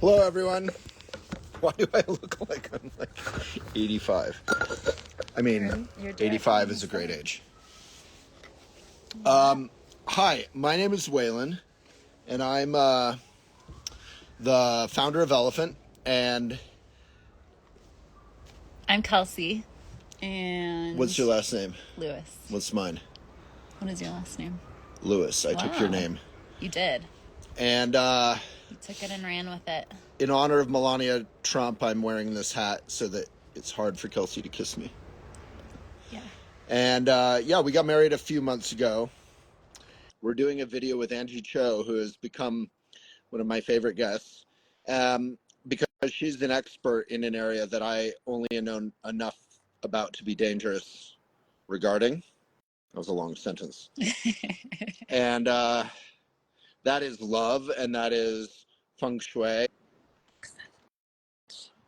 Hello, everyone. Why do I look like I'm like 85? I mean, You're 85 is a great age. Yeah. Hi, my name is Waylon, and I'm the founder of Elephant. And I'm Kelsey. And what's your last name? Lewis. What's mine? What is your last name? Lewis. I took your Wow. name. You did. And You took it and ran with it. in honor of Melania Trump, I'm wearing this hat so that it's hard for Kelsey to kiss me. Yeah. And we got married a few months ago. We're doing a video with Anjie Cho, who has become one of my favorite guests, because she's an expert in an area that I only know enough about to be dangerous regarding. That was a long sentence. And that is love, and that is Feng Shui.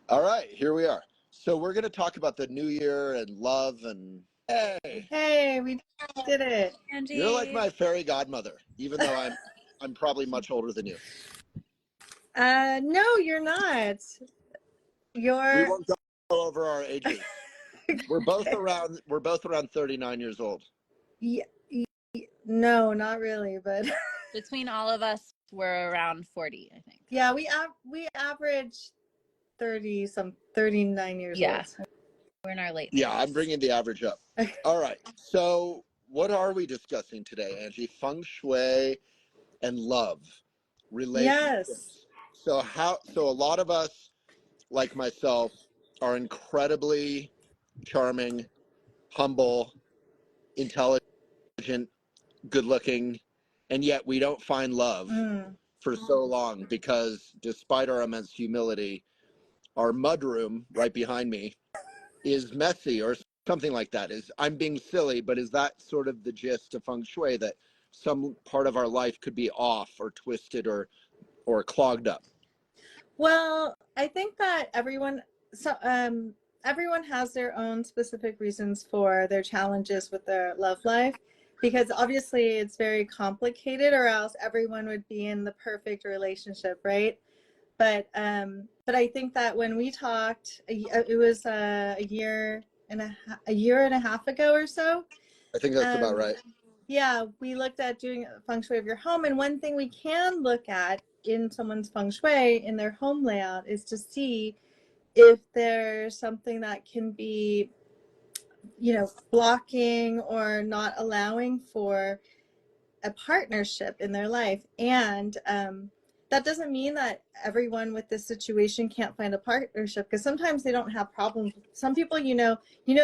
All right, here we are. So we're going to talk about the new year and love and Hey, we did it. Anjie. You're like my fairy godmother, even though I'm probably much older than you. No, you're not. We You're won't go over our ages. We're both around 39 years old. no, not really, but Between all of us, we're around 40, I think. yeah, we average 39 years old. We're in our late 30s. Yeah, I'm bringing the average up. All right. So what are we discussing today, Anjie? Feng Shui and love, relationships. Yes. So a lot of us, like myself, are incredibly charming, humble, intelligent, good looking, and yet we don't find love for so long because despite our immense humility, our mudroom right behind me is messy or something like that. I'm being silly, but is that sort of the gist of Feng Shui, that some part of our life could be off or twisted or clogged up? Well, I think that everyone has their own specific reasons for their challenges with their love life, because obviously it's very complicated, or else everyone would be in the perfect relationship, right? But I think that when we talked, it was a year and a half ago or so. I think that's about right. Yeah, we looked at doing a feng shui of your home, and one thing we can look at in someone's feng shui in their home layout is to see if there's something that can be, blocking or not allowing for a partnership in their life. And that doesn't mean that everyone with this situation can't find a partnership, because sometimes they don't have problems. Some people,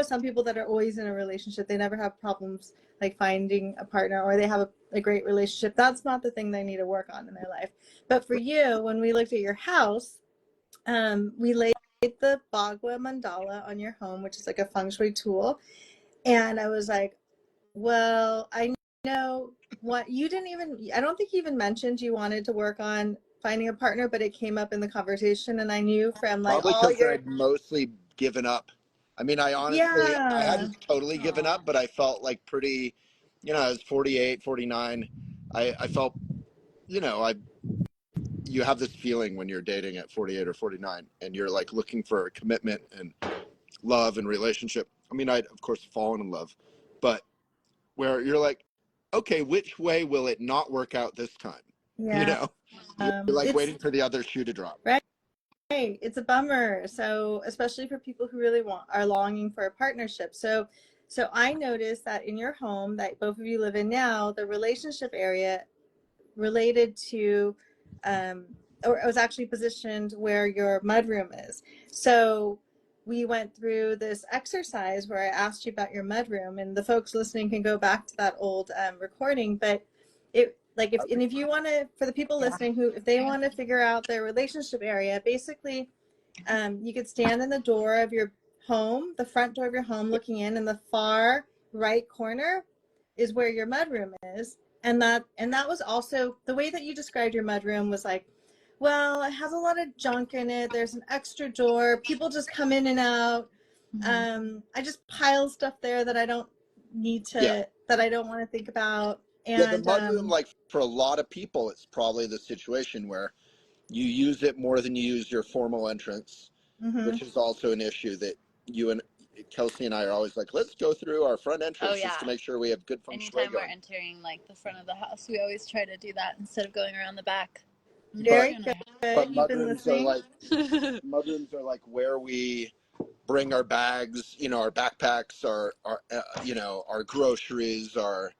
some people that are always in a relationship, they never have problems like finding a partner, or they have a great relationship. That's not the thing they need to work on in their life. But for you, when we looked at your house, we laid the Bagua mandala on your home, which is like a feng shui tool. And I was like, well, I know what you didn't even, I don't think you even mentioned you wanted to work on finding a partner, but it came up in the conversation, and I knew from like Probably all because your I'd mostly given up. I mean, I honestly, I hadn't totally given up, but I felt like pretty, I was 48, 49. I felt, you have this feeling when you're dating at 48 or 49 and you're like looking for commitment and love and relationship. I mean, I'd of course fallen in love, but where you're like, okay, which way will it not work out this time? Yeah. You're like waiting for the other shoe to drop. Right. It's a bummer. So especially for people who really are longing for a partnership. So I noticed that in your home that both of you live in now, the relationship area related to, or it was actually positioned where your mudroom is. So we went through this exercise where I asked you about your mudroom, and the folks listening can go back to that old recording. But if you want to, for the people listening who, if they want to figure out their relationship area, basically, you could stand in the door of your home, the front door of your home, looking in the far right corner is where your mudroom is. And that was also the way that you described your mudroom, was like, well, it has a lot of junk in it. There's an extra door. People just come in and out. I just pile stuff there that I don't need to, that I don't want to think about. And the mudroom, like for a lot of people, it's probably the situation where you use it more than you use your formal entrance, Mm-hmm. which is also an issue that you and Kelsey and I are always like, let's go through our front entrance just to make sure we have good feng shui Anytime we're going. entering like the front of the house, we always try to do that instead of going around the back. Very good. But You've been listening. Mudrooms are like where we bring our bags, you know, our backpacks, our you know, our groceries, our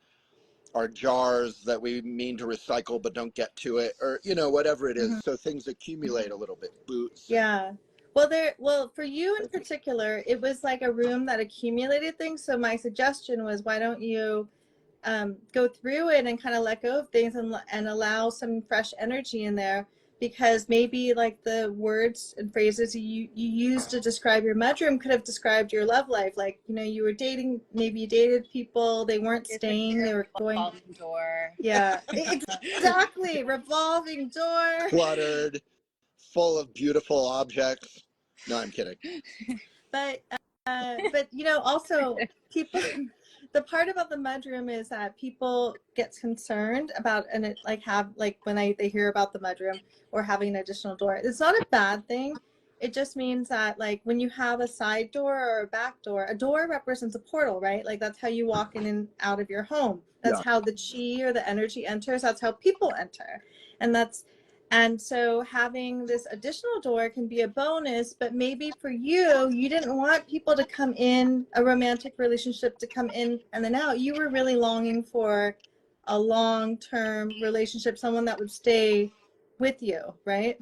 jars that we mean to recycle but don't get to it, or you know, whatever it is. Mm-hmm. So things accumulate a little bit. Boots. Yeah. Well, for you in particular, it was like a room that accumulated things. So my suggestion was, why don't you go through it and kind of let go of things and allow some fresh energy in there, because maybe like the words and phrases you used to describe your mudroom could have described your love life. Like, you know, you were dating, maybe you dated people, they weren't staying, they were going. Revolving door. Yeah, exactly. Revolving door. Cluttered, full of beautiful objects. No, I'm kidding. But you know, also people, the part about the mudroom is that people get concerned about, and it like have like when they hear about the mudroom or having an additional door. It's not a bad thing. It just means that like when you have a side door or a back door, a door represents a portal, right? Like that's how you walk in and out of your home. That's how the chi or the energy enters. That's how people enter. And so having this additional door can be a bonus, but maybe for you, you didn't want people to come in, a romantic relationship to come in and then out. You were really longing for a long-term relationship, someone that would stay with you, right?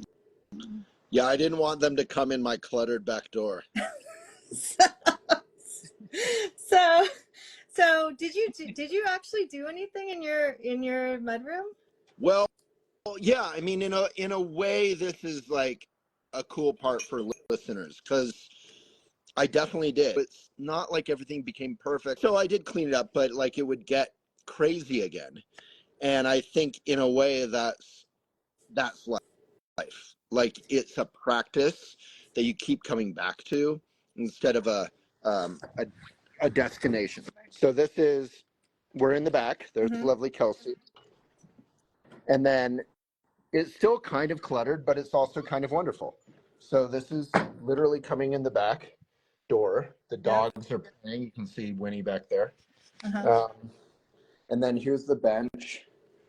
Yeah, I didn't want them to come in my cluttered back door. So did you actually do anything in your mudroom? Well, yeah, I mean, in a way, this is like a cool part for listeners, because I definitely did. It's not like everything became perfect. So I did clean it up, but like it would get crazy again. And I think in a way that's life. Like it's a practice that you keep coming back to instead of a destination. So we're in the back. There's lovely Kelsey. And then it's still kind of cluttered, but it's also kind of wonderful. So this is literally coming in the back door. The dogs are playing. You can see Winnie back there. And then here's the bench.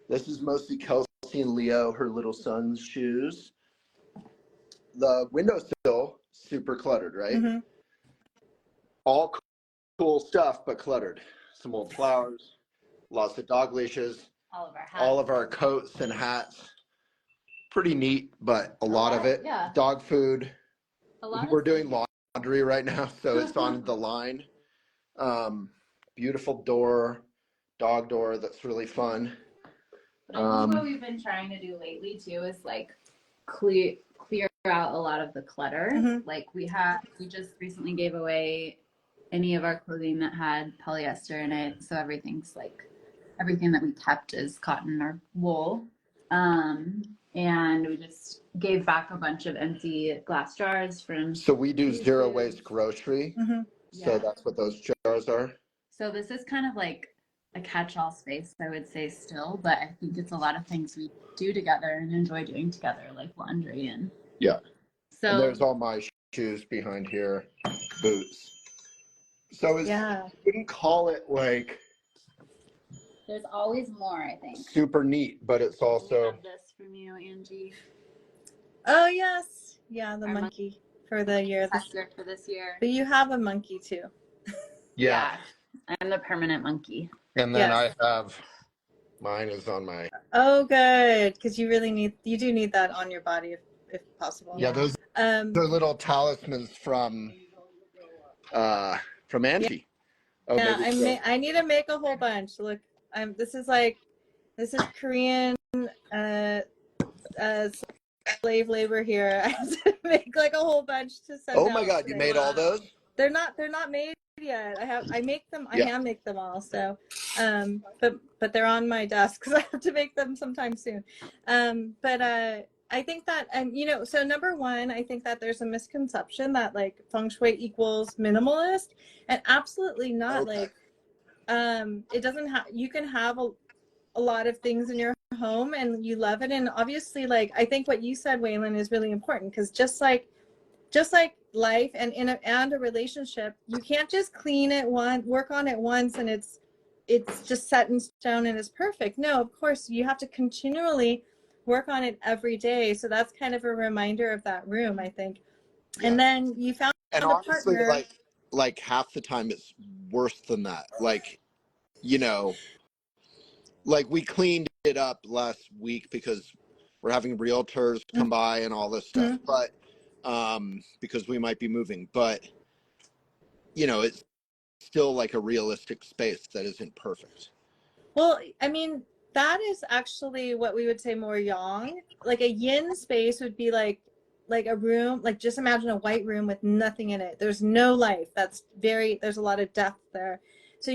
This is mostly Kelsey and Leo, her little son's shoes. The windowsill, super cluttered, right? All cool stuff, but cluttered. Some old flowers, lots of dog leashes, all of our coats and hats. Pretty neat, but a lot of it. Yeah. Dog food. We're doing laundry right now, so it's on the line. Beautiful dog door that's really fun. But I think what we've been trying to do lately too is like clear out a lot of the clutter. Like we just recently gave away any of our clothing that had polyester in it, so everything that we kept is cotton or wool. And we just gave back a bunch of empty glass jars from. So we do zero waste grocery. So that's what those jars are. So this is kind of like a catch-all space, I would say still, but I think it's a lot of things we do together and enjoy doing together, like laundry and. Yeah. So and there's all my shoes behind here, boots. So you wouldn't call it like. There's always more, I think. Super neat, but it's also. We have this from you, Angie. Oh yes, yeah, the monkey for the year. For this year. But you have a monkey too. Yeah. I'm the permanent monkey. And then I have, mine is on my. Oh, good, because you do need that on your body if possible. Yeah, those are little talismans from Anjie. Oh, yeah, I need to make a whole bunch. Look, this is Korean slave labor here. I have to make like a whole bunch to send. Oh my God, you made all those? They're not made yet. I make them. I hand make them all. So, but they're on my desk because I have to make them sometime soon. I think that, so number one, I think that there's a misconception that like Feng Shui equals minimalist, and absolutely not. Okay. Like, it doesn't have. You can have a lot of things in your home and you love it. And obviously, like, I think what you said, Waylon, is really important, because just like life and and a relationship, you can't just clean it work on it once and it's just set in stone and it's perfect. No, of course you have to continually work on it every day. So that's kind of a reminder of that room, I think. Yeah. And then you found And a honestly, partner. like half the time it's worse than that. Like, you know, like we cleaned it up last week because we're having realtors come by and all this stuff, but because we might be moving, but you know, it's still like a realistic space that isn't perfect. Well, I mean, that is actually what we would say more yang. Like a yin space would be like a room, like just imagine a white room with nothing in it. There's no life. There's a lot of depth there. So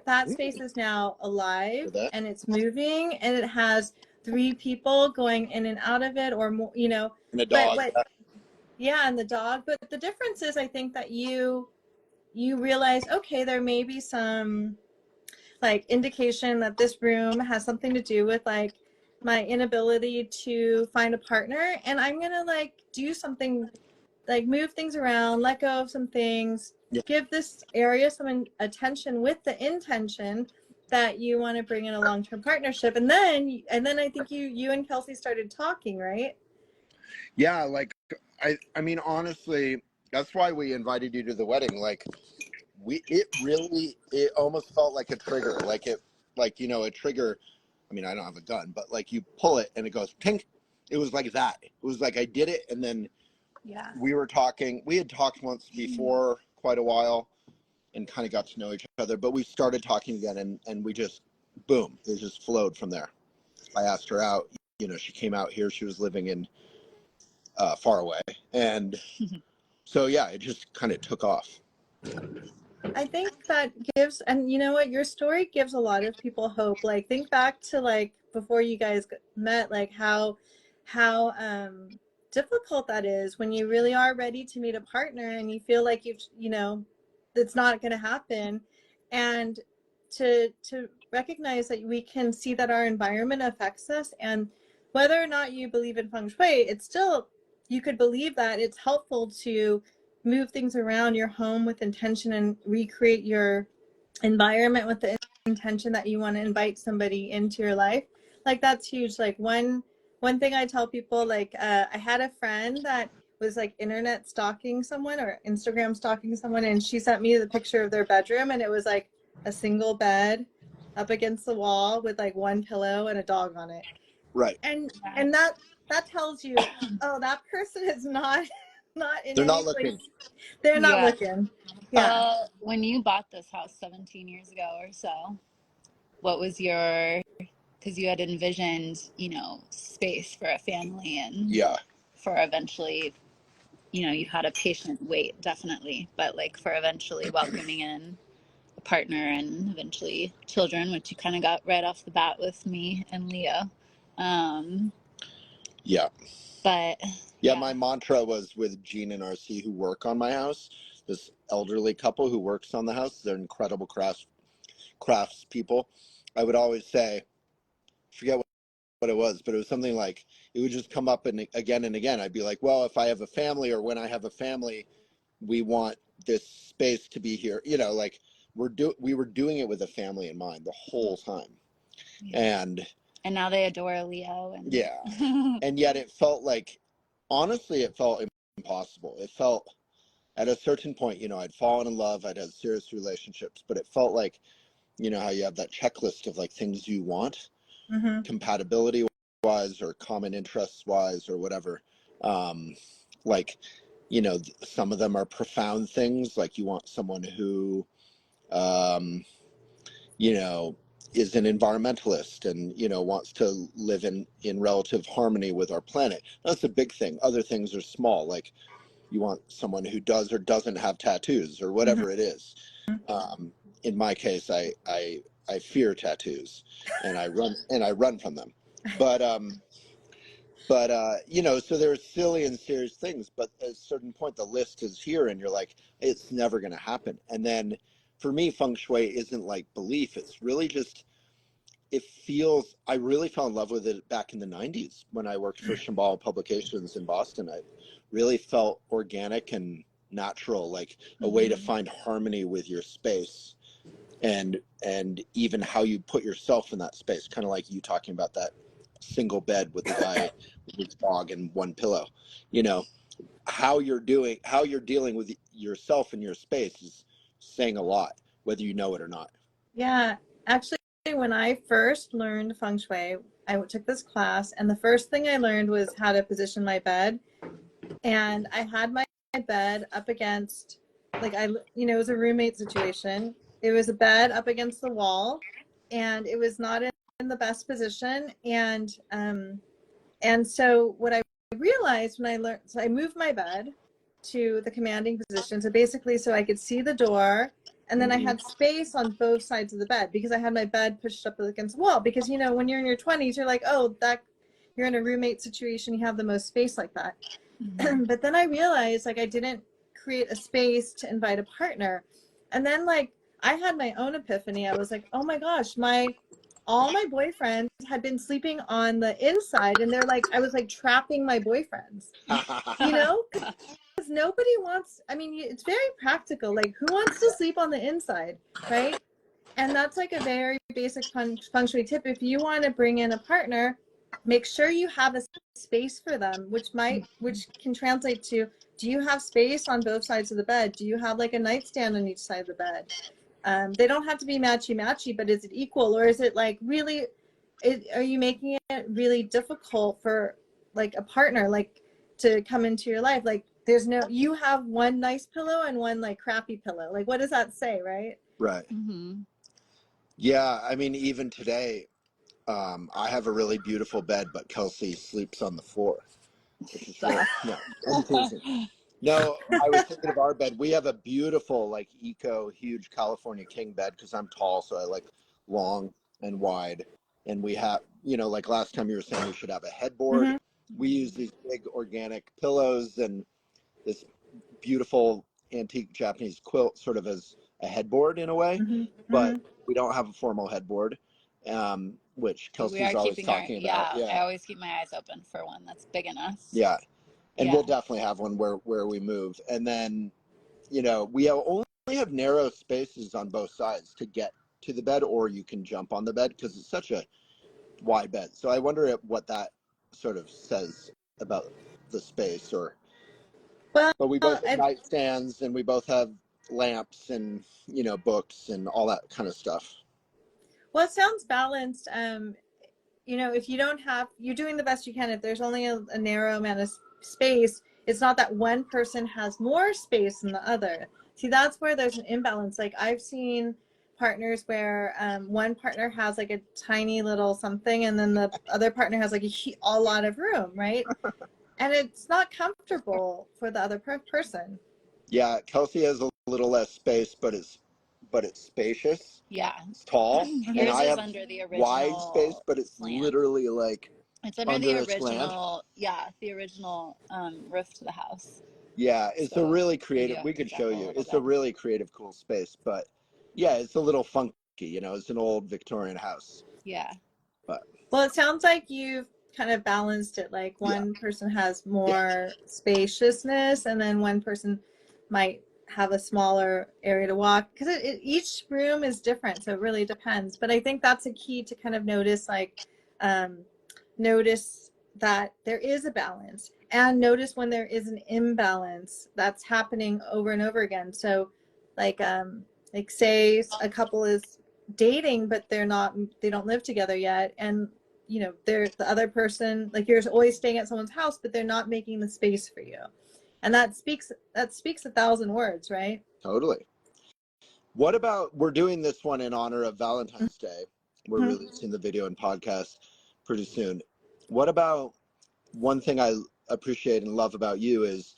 that space is now alive and it's moving and it has 3 people going in and out of it, or more, And a dog. Yeah, and the dog. But the difference is, I think that you realize, okay, there may be some like indication that this room has something to do with like my inability to find a partner, and I'm gonna like do something, like move things around, let go of some things, give this area some attention with the intention that you want to bring in a long-term partnership. And then I think you and Kelsey started talking, right? Yeah, like I mean, honestly, that's why we invited you to the wedding. Like it almost felt like a trigger, a trigger. I mean, I don't have a gun, but like you pull it and it goes pink. It was like that. It was like I did it, and then we were talking. We had talked once before, quite a while, and kind of got to know each other. But we started talking again, and we just, boom, it just flowed from there. I asked her out. You know, she came out here. She was living in far away, and so yeah, it just kind of took off. I think that gives, and you know what, your story gives a lot of people hope. Like, think back to like before you guys met, like how difficult that is when you really are ready to meet a partner and you feel like it's not going to happen. And to recognize that we can see that our environment affects us, and whether or not you believe in Feng Shui, it's still, you could believe that it's helpful to move things around your home with intention and recreate your environment with the intention that you want to invite somebody into your life. Like, that's huge. Like, one thing I tell people, like, I had a friend that was like internet stalking someone or Instagram stalking someone, and she sent me the picture of their bedroom, and it was like a single bed up against the wall with like one pillow and a dog on it. Right. And that tells you, oh, that person is not in They're any not looking. place. They're not looking. Yeah. When you bought this house 17 years ago or so, what was because you had envisioned, space for a family and for eventually, you had a patient wait, definitely, but like for eventually welcoming in a partner and eventually children, which you kind of got right off the bat with me and Leo. But my mantra was with Gene and RC, who work on my house, this elderly couple who works on the house. They're incredible crafts people. I would always say, forget what it was, but it was something like, it would just come up and again and again. I'd be like, well, if I have a family, or when I have a family, we want this space to be here. Like we were doing it with a family in mind the whole time. And now they adore Leo. And yet it felt like, honestly, it felt impossible. It felt, at a certain point, I'd fallen in love, I'd had serious relationships, but it felt like, how you have that checklist of like things you want, compatibility wise or common interests wise or whatever. Like, some of them are profound things, like you want someone who, is an environmentalist and, wants to live in relative harmony with our planet. That's a big thing. Other things are small, like you want someone who does or doesn't have tattoos or whatever it is. In my case, I fear tattoos and I run from them. But so there's silly and serious things, but at a certain point the list is here and you're like, it's never going to happen. And then for me, Feng Shui isn't like belief. It's really just it feels, I really fell in love with it back in the 90s when I worked for Shambhala Publications in Boston. I really felt organic and natural, like a way to find harmony with your space and even how you put yourself in that space, kind of like you talking about that single bed with the guy with his dog and one pillow. You know, how you're dealing with yourself in your space is saying a lot, whether you know it or not. Yeah, actually, when I first learned Feng Shui, I took this class, and the first thing I learned was how to position my bed. And I had my bed up against, like, it was a roommate situation. It was a bed up against the wall, and it was not in the best position. And so what I realized when I learned, so I moved my bed to the commanding position. So basically, so I could see the door, and then I had space on both sides of the bed because I had my bed pushed up against the wall. Because, you know, when you're in your 20s, you're like, oh, that you're in a roommate situation, you have the most space like that. But then I realized, like, I didn't create a space to invite a partner. And then, like, I had my own epiphany. I was like, oh my gosh, all my boyfriends had been sleeping on the inside, and they're like, I was like trapping my boyfriends, you know, because nobody wants, I mean, it's very practical. Like, who wants to sleep on the inside, right? And that's like a very basic feng shui tip. If you want to bring in a partner, make sure you have a space for them, which can translate to, do you have space on both sides of the bed? Do you have like a nightstand on each side of the bed? They don't have to be matchy, but is it equal, or is it like really, are you making it really difficult for like a partner, like, to come into your life? Like, you have one nice pillow and one like crappy pillow. Like, what does that say, right? Right. Yeah, I mean, even today, I have a really beautiful bed, but Kelsey sleeps on the floor, which is really, no, I'm teasing. No, I was thinking of our bed. We have a beautiful, like, huge California king bed because I'm tall, so I like long and wide. And we have, you know, like last time you were saying we should have a headboard. We use these big organic pillows and this beautiful antique Japanese quilt sort of as a headboard in a way, but we don't have a formal headboard, which Kelsey's always talking about. I always keep my eyes open for one that's big enough. Yeah. And we'll definitely have one where we move. And then, you know, we only have narrow spaces on both sides to get to the bed, or you can jump on the bed because it's such a wide bed. So I wonder what that sort of says about the space. But we both have nightstands, and we both have lamps and, you know, books and all that kind of stuff. Well, it sounds balanced. You know, if you don't have, you're doing the best you can. If there's only a narrow amount of space, it's not that one person has more space than the other. See, that's where there's an imbalance. Like, I've seen partners where one partner has like a tiny little something, and then the other partner has like a lot of room, right? And it's not comfortable for the other person. Yeah, Kelsey has a little less space, but it's spacious. Yeah, it's tall. And I have under the original wide space, but it's slant. Literally like it's under the original. Yeah, the original roof to the house. Yeah, it's a really creative. We could show you. It's a really creative, cool space, but yeah, it's a little funky. You know, it's an old Victorian house. Yeah. But well, it sounds like you've kind of balanced it. Like, one person has more spaciousness, and then one person might have a smaller area to walk, because each room is different, so it really depends. But I think that's a key to kind of notice, like, notice that there is a balance, and notice when there is an imbalance that's happening over and over again. So like say a couple is dating, but they don't live together yet, and you know, the other person, like, you're always staying at someone's house, but they're not making the space for you. And that speaks 1,000 words, right? Totally. What about, we're doing this one in honor of Valentine's Day. We're releasing the video and podcast pretty soon. What about, one thing I appreciate and love about you is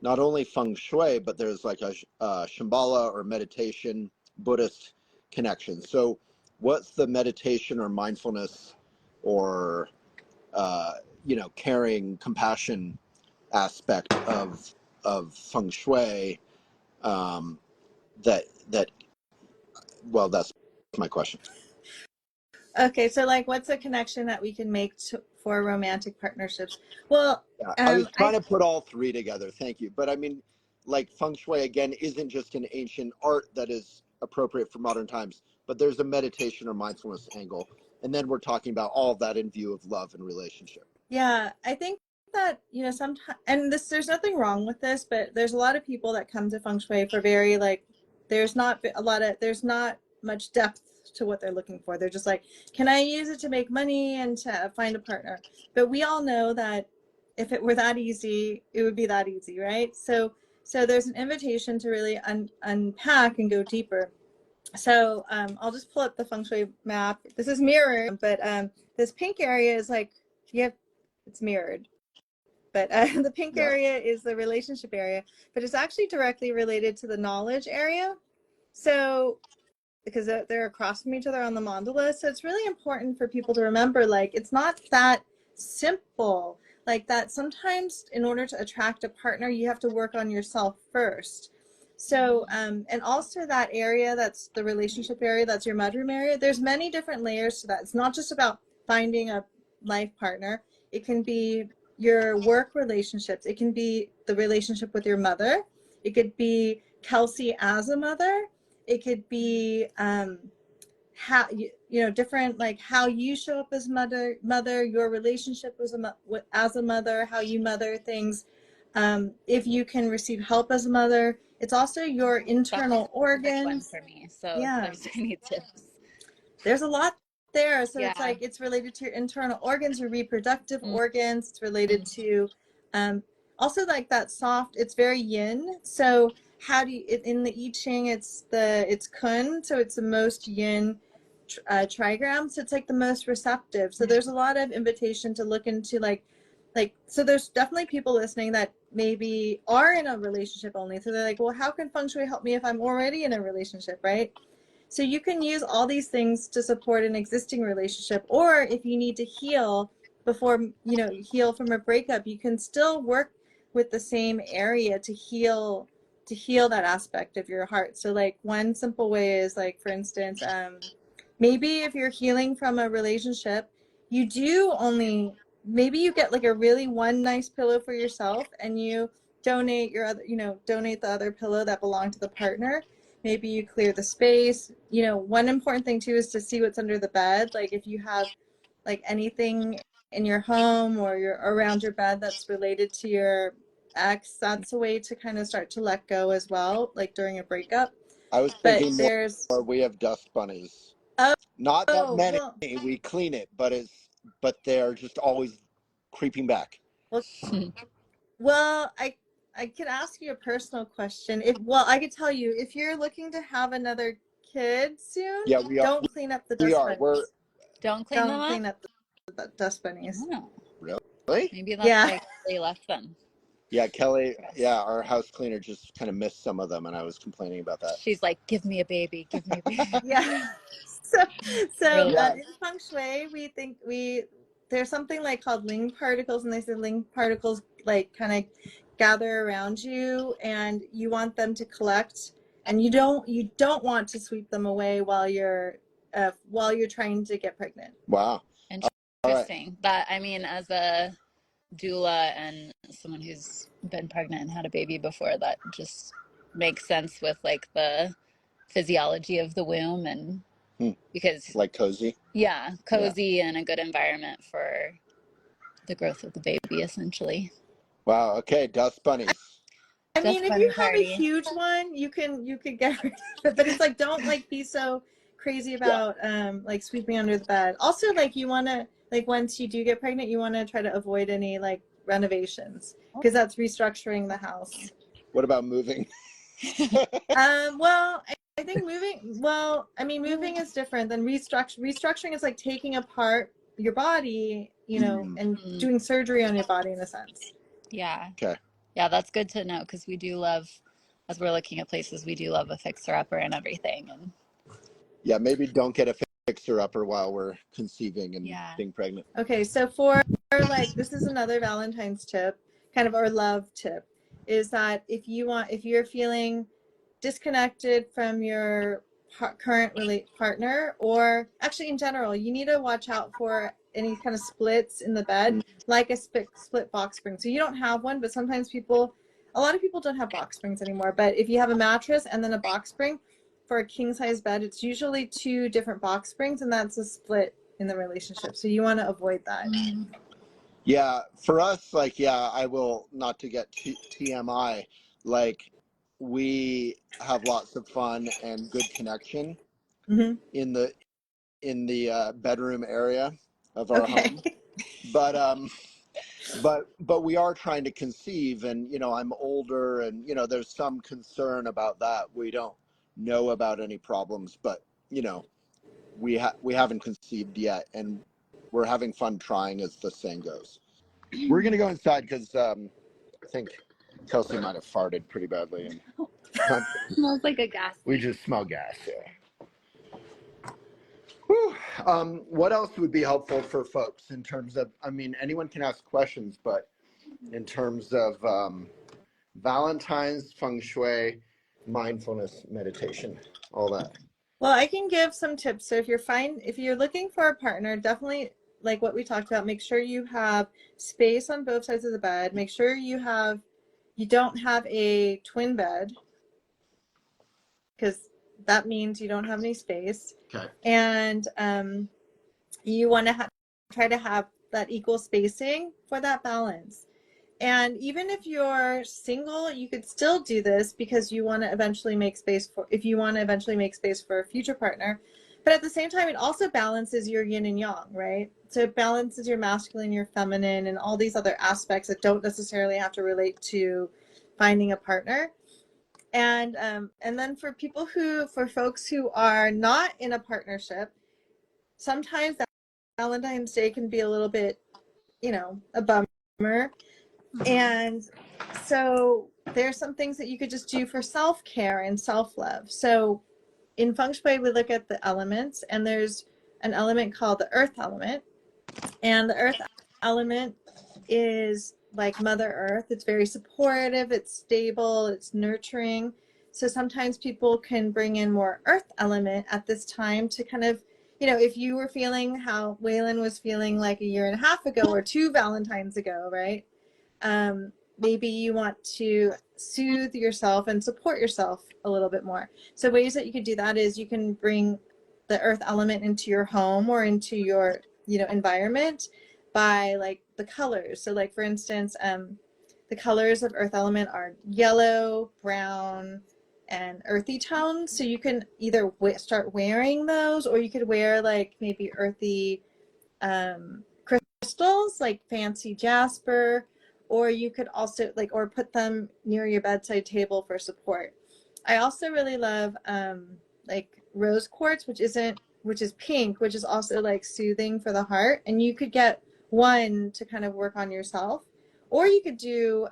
not only Feng Shui, but there's like a Shambhala or meditation Buddhist connection. So what's the meditation or mindfulness or, you know, caring, compassion aspect of Feng Shui that well, that's my question. Okay, so like, what's a connection that we can make for romantic partnerships? Well, Yeah, I was trying to put all three together. Thank you. But I mean, like Feng Shui, again, isn't just an ancient art that is appropriate for modern times, but there's a meditation or mindfulness angle. And then we're talking about all of that in view of love and relationship. yeah, I think that, you know, sometimes, and this, there's nothing wrong with this, but there's a lot of people that come to Feng Shui for very, like, there's not much depth to what they're looking for. They're just like, can I use it to make money and to find a partner? But we all know that if it were that easy, it would be that easy, right? So there's an invitation to really unpack and go deeper. So I'll just pull up the Feng Shui map. This is mirrored, but this pink area is like, it's mirrored. But the pink area is the relationship area, but it's actually directly related to the knowledge area. So, because they're across from each other on the mandala. So it's really important for people to remember, like, it's not that simple. Like that sometimes in order to attract a partner, you have to work on yourself first. So, and also that area, that's the relationship area, that's your mudroom area. There's many different layers to that. It's not just about finding a life partner. It can be your work relationships. It can be the relationship with your mother. It could be Kelsey as a mother. It could be how you know, different, like how you show up as mother, your relationship as a mother, how you mother things. If you can receive help as a mother, it's also your internal organs. For me, so yeah, there's any tips. There's a lot there. So it's like, it's related to your internal organs, your reproductive organs. It's related to also like that soft, it's very yin. So how do you, in the I Ching, it's kun, so it's the most yin trigram. So it's like the most receptive. So there's a lot of invitation to look into like, so there's definitely people listening that maybe are in a relationship only. So they're like, well, how can Feng Shui help me if I'm already in a relationship, right? So you can use all these things to support an existing relationship, or if you need to heal before, you know, heal from a breakup, you can still work with the same area to heal that aspect of your heart. So like one simple way is like, for instance, maybe if you're healing from a relationship, you do only, maybe you get like a really one nice pillow for yourself and you donate your other, you know, donate the other pillow that belonged to the partner. Maybe you clear the space. You know, one important thing too is to see what's under the bed. Like if you have like anything in your home or you're around your bed that's related to your ex, that's a way to kind of start to let go as well, like during a breakup. I was thinking more, we have dust bunnies. Not that many. Well, we clean it, but they're just always creeping back. Well, I could ask you a personal question. I could tell you, if you're looking to have another kid soon, don't clean up the dust bunnies. Don't clean up the dust bunnies. Oh. Really? Maybe that's why they left them. Yeah, Kelly, our house cleaner just kind of missed some of them, and I was complaining about that. She's like, give me a baby, give me a baby. Yeah. So in Feng Shui, we think there's something like called Ling particles, and they say Ling particles like kind of gather around you, and you want them to collect, and you don't want to sweep them away while you're trying to get pregnant. Wow. Interesting. Right. That, I mean, as a doula and someone who's been pregnant and had a baby before, that just makes sense with like the physiology of the womb, and because like cozy and a good environment for the growth of the baby, essentially. Wow. Okay, dust bunnies. I mean, if you have a huge one, you can get rid of it, but it's like, don't like be so crazy about like sweeping under the bed. Also, like you want to, like once you do get pregnant, you want to try to avoid any like renovations, because that's restructuring the house. What about moving? Well, I think moving is different than restructuring is like taking apart your body, you know, and doing surgery on your body in a sense. Yeah. Okay. Yeah, that's good to know, because we do love, as we're looking at places, we do love a fixer-upper and everything. And yeah, maybe don't get a fixer-upper while we're conceiving and being pregnant. Okay, so for like, this is another Valentine's tip, kind of our love tip, is that if you're feeling disconnected from your current partner, or actually in general, you need to watch out for any kind of splits in the bed, like a split box spring. So you don't have one, but sometimes a lot of people don't have box springs anymore. But if you have a mattress and then a box spring for a king size bed, it's usually 2 different box springs, and that's a split in the relationship. So you want to avoid that. Yeah, for us, like, yeah, I will, not to get TMI, like, we have lots of fun and good connection in the bedroom area of our home, but we are trying to conceive, and I'm older, and there's some concern about that. We don't know about any problems, but we haven't conceived yet, and we're having fun trying, as the saying goes. We're gonna go inside because I think Kelsey might have farted pretty badly, and Smells like a gas we leak. just smell gas. Yeah. Whew. What else would be helpful for folks in terms of? I mean, anyone can ask questions, but in terms of Valentine's, Feng Shui, mindfulness, meditation, all that. Well, I can give some tips. So if you're looking for a partner, definitely, like what we talked about, make sure you have space on both sides of the bed. Make sure you don't have a twin bed, because that means you don't have any space. Okay. And you want to try to have that equal spacing for that balance. And even if you're single, you could still do this, because you want to eventually make space for a future partner. But at the same time, it also balances your yin and yang, right? So it balances your masculine, your feminine, and all these other aspects that don't necessarily have to relate to finding a partner. And then for folks who are not in a partnership, sometimes that Valentine's Day can be a little bit, a bummer. And so there's some things that you could just do for self-care and self-love. So in Feng Shui, we look at the elements, and there's an element called the earth element. And the earth element is like Mother Earth. It's very supportive, it's stable, it's nurturing. So sometimes people can bring in more earth element at this time to kind of, if you were feeling how Waylon was feeling like a year and a half ago, or 2 Valentines ago, right? Maybe you want to soothe yourself and support yourself a little bit more. So ways that you could do that is you can bring the earth element into your home or into your, environment by like the colors. So like, for instance, the colors of earth element are yellow, brown, and earthy tones. So you can either start wearing those, or you could wear like maybe earthy crystals, like fancy jasper, or you could also or put them near your bedside table for support. I also really love like rose quartz, which is pink, which is also like soothing for the heart. And you could get one to kind of work on yourself, or you could do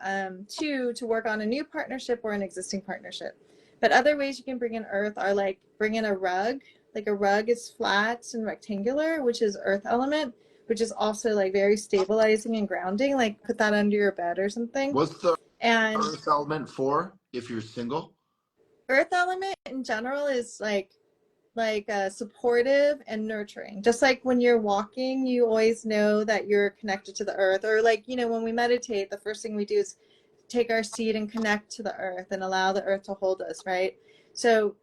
2 to work on a new partnership or an existing partnership. But other ways you can bring in earth are like bring in a rug. Like a rug is flat and rectangular, which is earth element, which is also like very stabilizing and grounding. Like put that under your bed or something. What's the earth element for if you're single? Earth element in general is like supportive and nurturing. Just like when you're walking, you always know that you're connected to the earth. Or like, when we meditate, the first thing we do is take our seat and connect to the earth and allow the earth to hold us, right? So,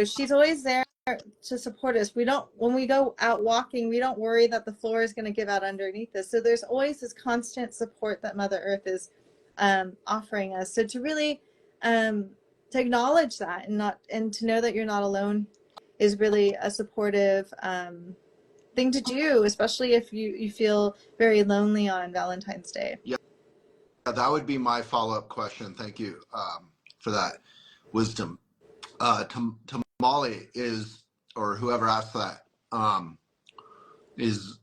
she's always there to support us. When we go out walking, we don't worry that the floor is going to give out underneath us. So there's always this constant support that Mother Earth is offering us. So to really to acknowledge that and to know that you're not alone is really a supportive thing to do, especially if you feel very lonely on Valentine's Day. Yeah, that would be my follow-up question. Thank you for that wisdom. To Molly or whoever asked that, is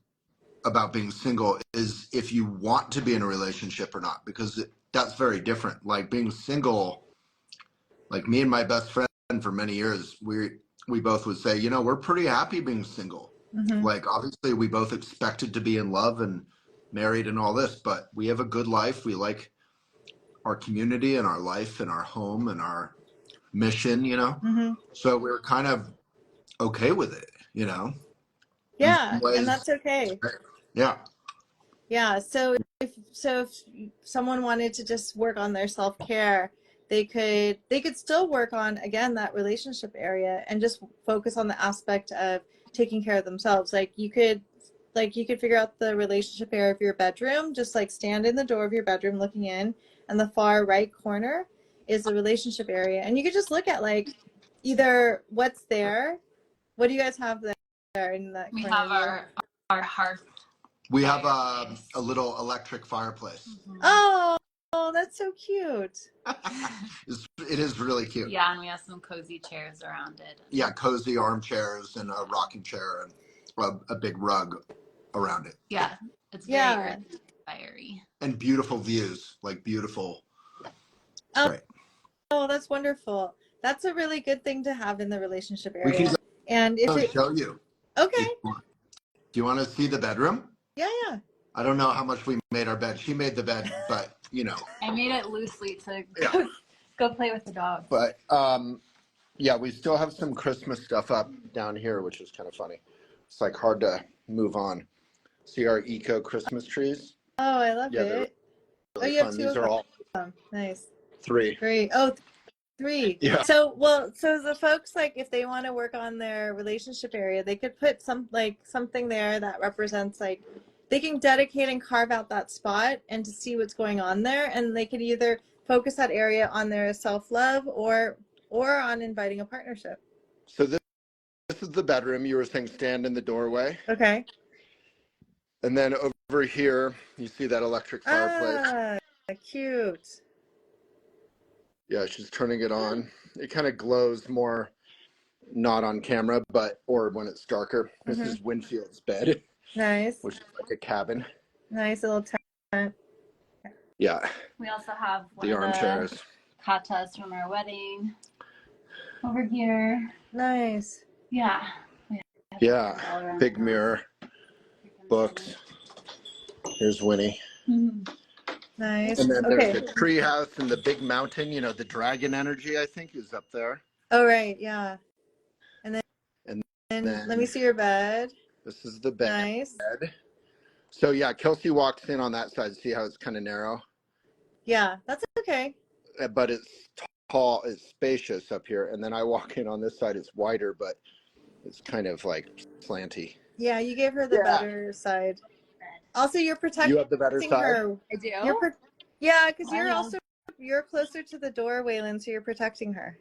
about being single, is if you want to be in a relationship or not, because that's very different. Like being single, like me and my best friend for many years, we both would say, we're pretty happy being single. Like obviously we both expected to be in love and married and all this, but we have a good life. We like our community and our life and our home and our mission, So we're kind of okay with it, you know? Yeah, Ways, and that's okay. yeah. Yeah, so if someone wanted to just work on their self-care, they could still work on, again, that relationship area and just focus on the aspect of taking care of themselves. Like you could figure out the relationship area of your bedroom, just like stand in the door of your bedroom looking in, and the far right corner is the relationship area. And you could just look at like either what's there. What do you guys have there in that We corner have of your... our hearth. We have fireplace. a little electric fireplace. Oh, that's so cute. It is really cute. Yeah, and we have some cozy chairs around it. Yeah, cozy armchairs and a rocking chair and a big rug around it. Yeah, it's very Yeah. fiery. And beautiful views, like beautiful. Oh, Right. Oh, that's wonderful. That's a really good thing to have in the relationship We area. can And if it... show you. Okay. Do you want to see the bedroom? Yeah. I don't know how much we made our bed. She made the bed, but you know. I made it loosely to Yeah. go play with the dog. But yeah, we still have some Christmas stuff up down here, which is kind of funny. It's like hard to move on. See our eco Christmas trees? Oh, I love Yeah, they're it. really you have fun. two These of are all them. Nice. 3. Great. Oh, 3. Yeah. So the folks, like, if they want to work on their relationship area, they could put something there that represents, like, they can dedicate and carve out that spot and to see what's going on there, and they could either focus that area on their self-love or on inviting a partnership. So this is the bedroom. You were saying stand in the doorway. Okay. And then over here, you see that electric fireplace. Ah, cute. Yeah, she's turning it on. It kind of glows more, not on camera, or when it's darker. This is Winfield's bed. Nice. Which is like a cabin. Nice little tent. Yeah. We also have one The of armchairs. the katas from our wedding over here. Nice. Yeah. Yeah. Big mirror. Books. Here's Winnie. Nice. And then Okay. there's the tree house and the big mountain. You know, the dragon energy, I think, is up there. Oh, right. Yeah. And then let me see your bed. This is the bed. Nice. So yeah, Kelsey walks in on that side. See how it's kind of narrow? Yeah, that's okay. But it's tall, it's spacious up here. And then I walk in on this side, it's wider, but it's kind of like slanty. Yeah, you gave her the better side. Also, you're protecting You have the better side? her. I do? Yeah, because you're closer to the door, Waylon, so you're protecting her.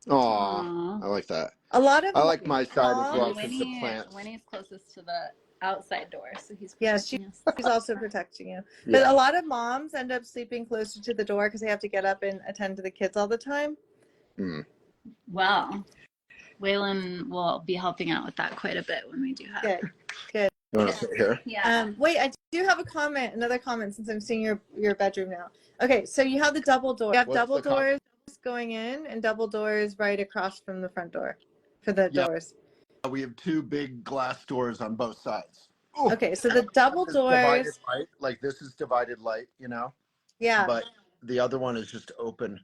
Aw, I like that. A lot of I like my side as well. Winnie's closest to the outside door, so he's protecting us. She's also protecting you. Yeah. But a lot of moms end up sleeping closer to the door because they have to get up and attend to the kids all the time. Well, Waylon will be helping out with that quite a bit when we do have. Good. You want to sit here? Yeah. Wait, I do have another comment since I'm seeing your bedroom now. Okay, so you have the double door. You have double doors going in and double doors right across from the front door for the doors. We have 2 big glass doors on both sides. Ooh. Okay, so the double doors. Light, like this is divided light, you know? Yeah. But the other one is just open.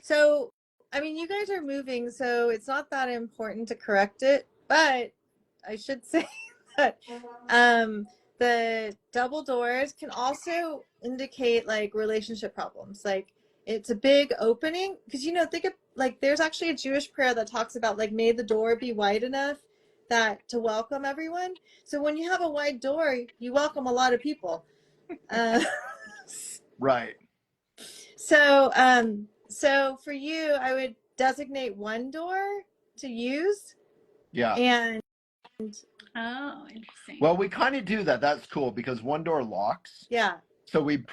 So, I mean, you guys are moving, so it's not that important to correct it, but I should say that the double doors can also indicate like relationship problems. Like it's a big opening because, you know, think of like there's actually a Jewish prayer that talks about like may the door be wide enough that to welcome everyone. So when you have a wide door, you welcome a lot of people. Right. So for you, I would designate one door to use. Yeah. And oh, interesting. Well, we kind of do that. That's cool because one door locks. Yeah. So we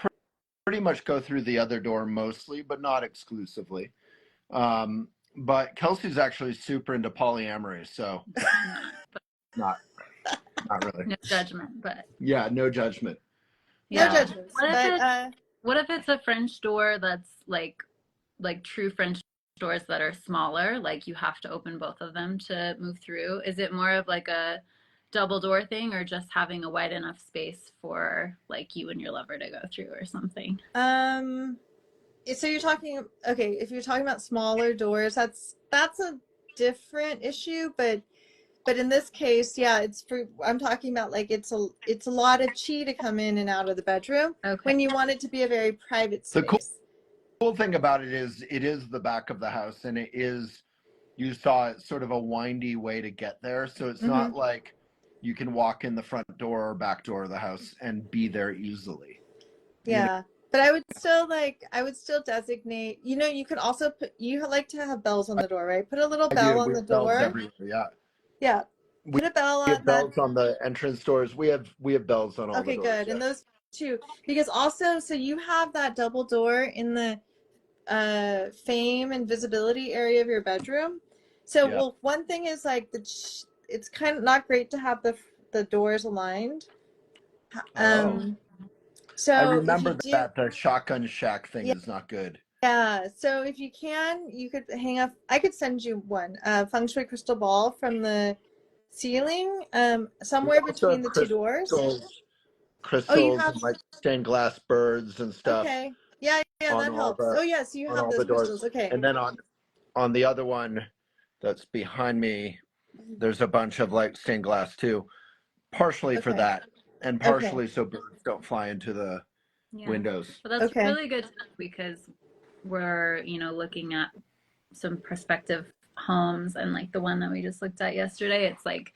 pretty much go through the other door mostly, but not exclusively. But Kelsey's actually super into polyamory, so not really. No judgment, but yeah, no judgment. No judgment. What if it's a French door that's like true French doors that are smaller, like you have to open both of them to move through? Is it more of like a double door thing or just having a wide enough space for like you and your lover to go through or something? So you're talking, okay, if you're talking about smaller doors, that's a different issue, but But in this case, yeah, I'm talking about like it's a lot of chi to come in and out of the bedroom when you want it to be a very private space. The cool thing about it is the back of the house, and you saw it's sort of a windy way to get there. So it's not like you can walk in the front door or back door of the house and be there easily. Yeah. But I would still designate, you could also you like to have bells on the door, right? Put a little bell on the door. Bells everywhere, yeah. Yeah. Put a bell on that. We have bells on the entrance doors. We have bells on all the doors. Okay, good. Yeah. And those two, because also, so you have that double door in the fame and visibility area of your bedroom. So, well, one thing is like it's kind of not great to have the doors aligned. So I remember that the shotgun shack thing is not good. Yeah. So if you can, you could hang up. I could send you one Feng Shui crystal ball from the ceiling, somewhere between the two doors. Crystals and like stained glass birds and stuff. Okay. Yeah, that helps. Yes, you have those crystals. Okay. And then on the other one that's behind me, there's a bunch of like stained glass too, partially for that, and partially so birds don't fly into the windows. Well, that's really good because we're, looking at some prospective homes, and like the one that we just looked at yesterday, it's like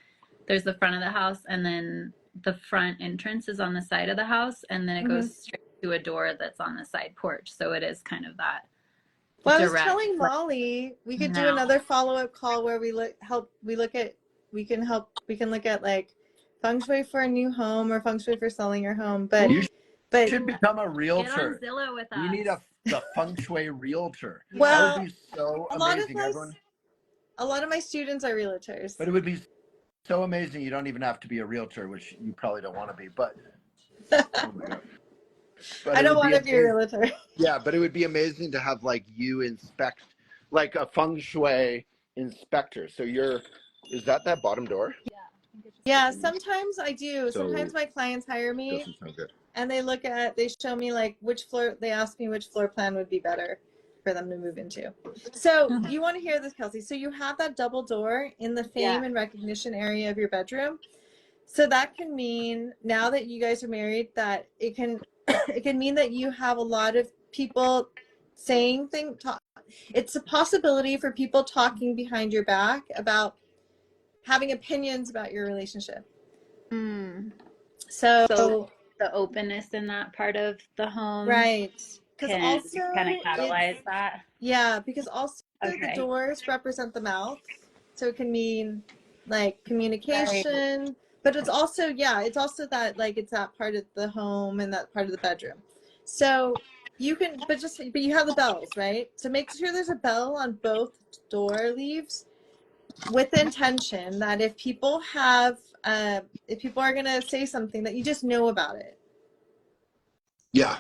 there's the front of the house, and then the front entrance is on the side of the house, and then it goes straight to a door that's on the side porch. So it is kind of that. Well, I was telling Molly we could do another follow-up call where we can look at like Feng Shui for a new home or Feng Shui for selling your home. But you should become a realtor. Get on Zillow with us. We need the Feng Shui realtor. Well, that would be so amazing. A lot of my students are realtors. But it would be so amazing. You don't even have to be a realtor, which you probably don't want to be. But oh my God. But I don't want to be a realtor. Yeah, but it would be amazing to have like you inspect, like a Feng Shui inspector. So is that bottom door? Yeah, sometimes I do. Sometimes my clients hire me. Doesn't sound good. And they show me like they ask me which floor plan would be better for them to move into. So you want to hear this, Kelsey. So you have that double door in the fame and recognition area of your bedroom. So that can mean, now that you guys are married, that it can mean that you have a lot of people saying things. It's a possibility for people talking behind your back about having opinions about your relationship. So the openness in that part of the home, right? Because also kind of catalyze that. Yeah, because also the doors represent the mouth, so it can mean like communication. Right. But it's also that like it's that part of the home and that part of the bedroom. So you can, but you have the bells, right? So make sure there's a bell on both door leaves, with the intention that if people are going to say something, that you just know about it. Yeah.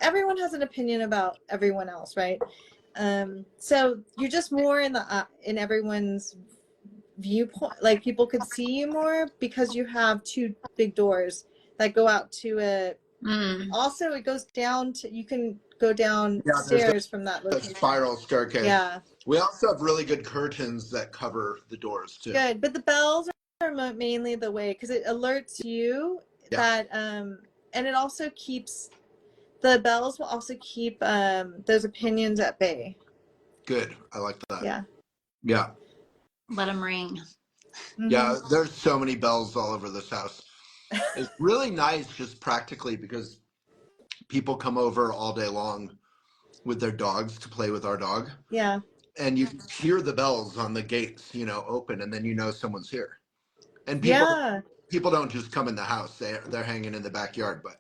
Everyone has an opinion about everyone else, right? So you're just more in everyone's viewpoint, like people could see you more because you have two big doors that go out to a also it goes down to, you can go downstairs from that location. A spiral staircase. Yeah, we also have really good curtains that cover the doors too. Good, but the bells are mainly the way, because it alerts you that and it also keeps, the bells will also keep those opinions at bay. Good, I like that. Yeah. Let them ring. Yeah, there's so many bells all over this house. It's really nice just practically because people come over all day long with their dogs to play with our dog. Yeah. And you hear the bells on the gates, open, and then someone's here. And people don't just come in the house. They're hanging in the backyard, but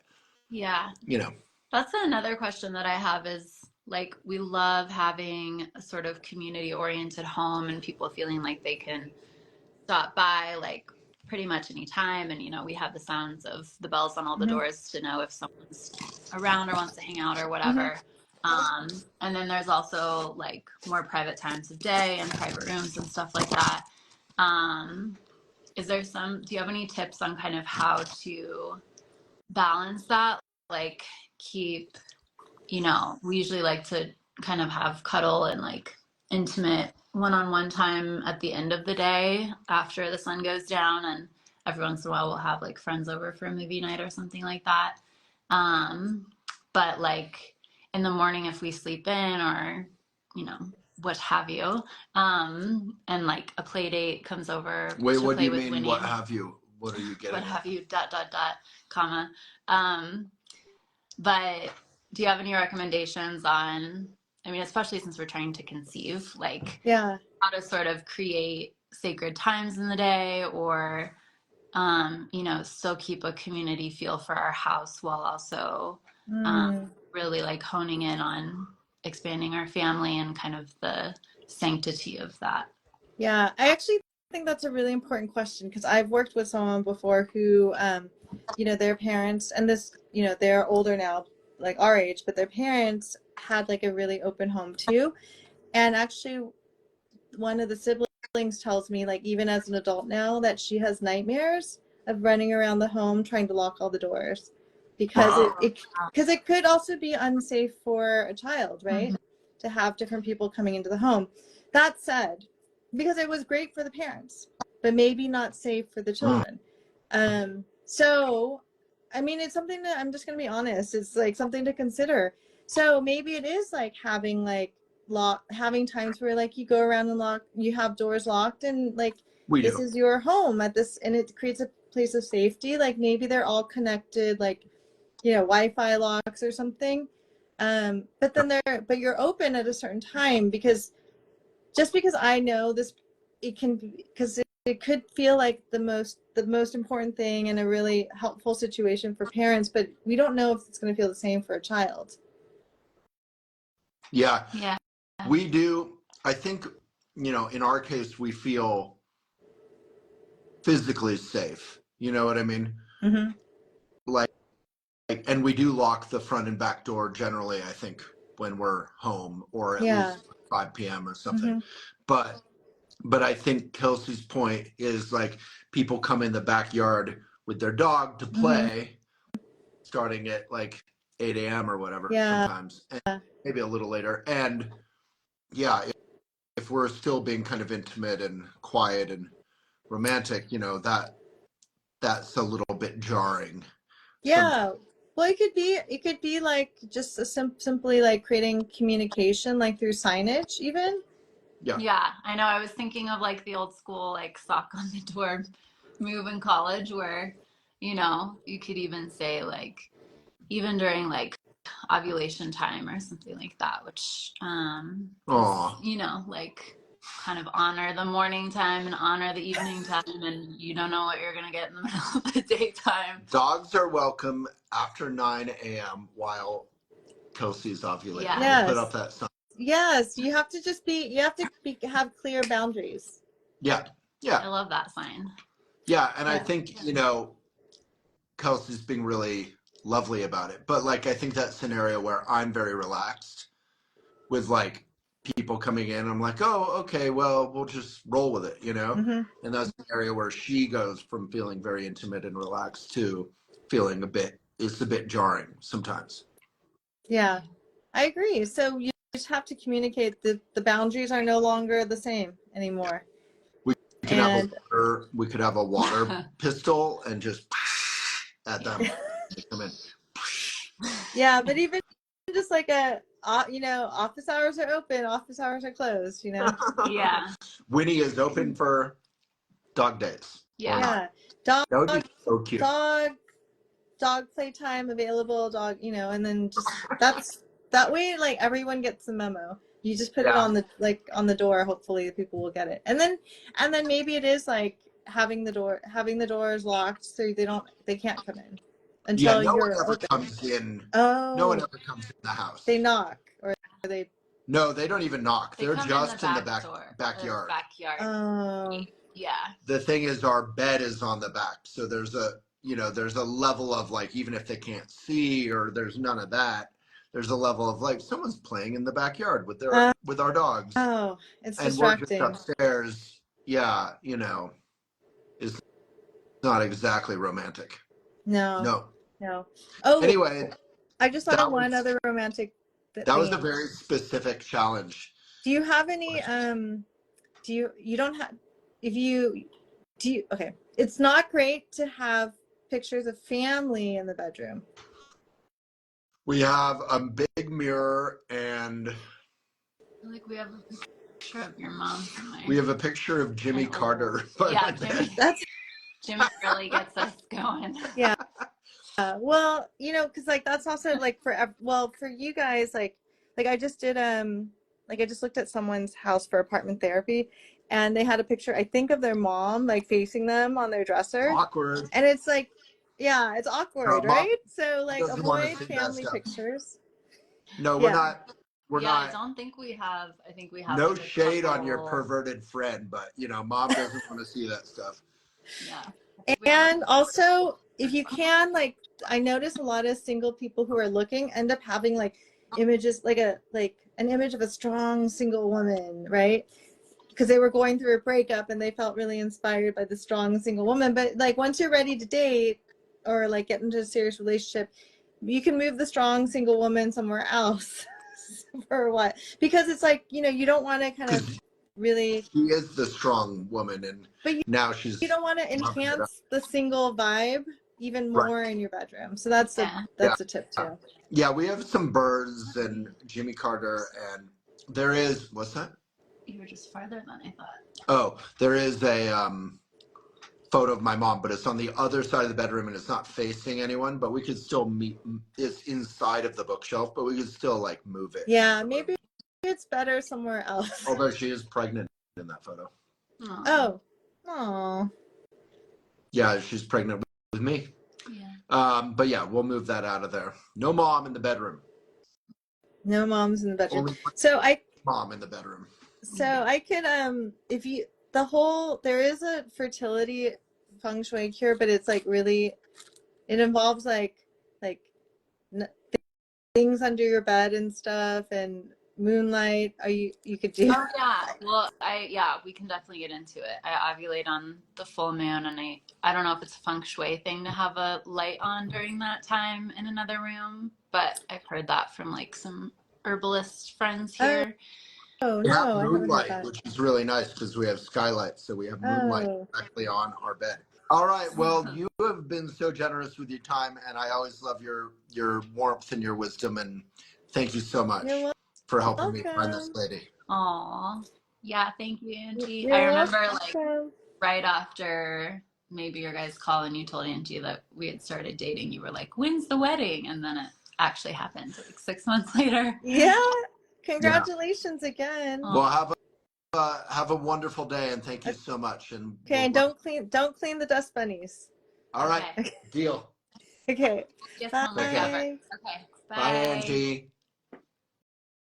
That's another question that I have is, like, we love having a sort of community-oriented home and people feeling like they can stop by, like, pretty much any time. And, we have the sounds of the bells on all the doors to know if someone's around or wants to hang out or whatever. And then there's also, like, more private times of day and private rooms and stuff like that. Do you have any tips on kind of how to balance that? Like, we usually like to kind of have cuddle and like intimate one-on-one time at the end of the day after the sun goes down, and every once in a while we'll have like friends over for a movie night or something like that. But like in the morning, if we sleep in or, you know, what have you, and like a play date comes over Wait, to what do play you with mean? Winnie, What have you? What are you getting what at? have you, ... comma. But do you have any recommendations on, I mean, especially since we're trying to conceive, like Yeah. how to sort of create sacred times in the day, or, you know, still keep a community feel for our house while also really like honing in on expanding our family and kind of the sanctity of that? Yeah, I actually think that's a really important question, because I've worked with someone before who, you know, their parents, and this, you know, they're older now, like our age, but their parents had like a really open home too. And actually, one of the siblings tells me, like, even as an adult now, that she has nightmares of running around the home trying to lock all the doors, because Wow. it could also be unsafe for a child, right? To have different people coming into the home. That said, because it was great for the parents, but maybe not safe for the children. So, I mean, it's something that, I'm just going to be honest, it's like something to consider. So maybe it is like having having times where like you go around and you have doors locked, and like this is your home at this, and it creates a place of safety. Like maybe they're all connected, like, you know, Wi-Fi locks or something. But you're open at a certain time, because just because I know this, it can be, because it could feel like the most important thing in a really helpful situation for parents, but we don't know if it's going to feel the same for a child. Yeah. Yeah. We do. I think, you know, in our case, we feel physically safe. You know what I mean? Like, and we do lock the front and back door generally, I think, when we're home, or at least 5 p.m. or something. But I think Kelsey's point is like people come in the backyard with their dog to play, starting at like 8 a.m. or whatever sometimes, and maybe a little later. And yeah, if we're still being kind of intimate and quiet and romantic, you know, that's a little bit jarring. Yeah. Well, it could be like just simply like creating communication, like through signage even. Yeah, I know. I was thinking of like the old school, like sock on the door move in college, where, you know, you could even say like, even during like ovulation time or something like that, which, is, you know, like kind of honor the morning time and honor the evening time, and you don't know what you're going to get in the middle of the daytime. Dogs are welcome after 9 a.m. while Kelsey's ovulating. Yes. We'll put up that sign. Yes, you have to have clear boundaries. Yeah. I love that sign. Yeah, and I think, you know, Kelsey's being really lovely about it. But like, I think that scenario where I'm very relaxed with like people coming in, I'm like, oh, okay, well, we'll just roll with it, you know? And that's an area where she goes from feeling very intimate and relaxed to feeling it's a bit jarring sometimes. Yeah, I agree. So you just have to communicate that the boundaries are no longer the same anymore. We could have a water pistol and just at them. They come in. Yeah, but even just like you know, office hours are open, office hours are closed, you know? Yeah. Winnie is open for dog days. Yeah. That would be so cute. Dog playtime available, dog, you know, and then just that way, like everyone gets the memo. You just put it on the door. Hopefully people will get it. And then maybe it is like having the doors locked so they can't come in until no you're one ever open. comes in. Oh. No one ever comes in the house. They knock, or they. No, they don't even knock. They're just in the backyard. Oh. Yeah. The thing is, our bed is on the back, so there's a level of like, even if they can't see or there's none of that, there's a level of like someone's playing in the backyard with our dogs. Oh, it's and distracting. We're just upstairs. Yeah, you know, it's not exactly romantic. No. Oh, anyway, I just thought of one other romantic. That was a very specific challenge. Do you have any you don't have, okay. It's not great to have pictures of family in the bedroom. We have a big mirror and Like we have a picture of your mom somewhere. we have a picture of Jimmy Carter. Yeah, Jimmy really gets us going. Yeah. Well, you know, because like that's also like for you guys, like I just did like I just looked at someone's house for apartment therapy, and they had a picture, I think, of their mom like facing them on their dresser. Awkward. And it's like, yeah, it's awkward, No, Mom right? So like avoid see family pictures. No, we're not. We're I not. don't think we have. I think we have. No like shade on your perverted friend, but you know, Mom doesn't want to see that stuff. Yeah. And also, if you can, like, I notice a lot of single people who are looking end up having like images, like an image of a strong single woman, right? Because they were going through a breakup and they felt really inspired by the strong single woman. But like once you're ready to date or like get into a serious relationship, you can move the strong single woman somewhere else. For what? Because it's like, you know, you don't want to kind of really, she is the strong woman, and but now she's, you don't want to enhance the single vibe even more in your bedroom. So that's a tip too. Yeah, we have some birds and Jimmy Carter, and there is, what's that? You were just farther than I thought. Oh, there is a photo of my mom, but it's on the other side of the bedroom and it's not facing anyone, but we could still meet. It's inside of the bookshelf, but we could still like move it. Yeah, maybe it's better somewhere else. Although she is pregnant in that photo. Oh. Yeah, she's pregnant with me. Yeah. But yeah, we'll move that out of there. No mom in the bedroom. No moms in the bedroom. Mom in the bedroom. So I could if you there is a fertility feng shui cure, but it's like really, it involves like things under your bed and stuff and moonlight. You could do. Oh yeah, well we can definitely get into it. I ovulate on the full moon, and I don't know if it's a feng shui thing to have a light on during that time in another room, but I've heard that from like some herbalist friends here. Oh we no, have I haven't heard moonlight, that. which is really nice because we have skylights, so we have moonlight directly on our bed. All right, well, you have been so generous with your time, and I always love your warmth and your wisdom, and thank you so much for helping me find this lady. Aw, yeah, thank you, Angie. You're I remember welcome. like right after maybe your guys' call and you told Angie that we had started dating, you were like, when's the wedding? And then it actually happened like 6 months later. Yeah. Congratulations again. Well, have a wonderful day, and thank you so much. And don't clean the dust bunnies. All right, deal. Okay. Yes, Bye. okay. Bye, Angie.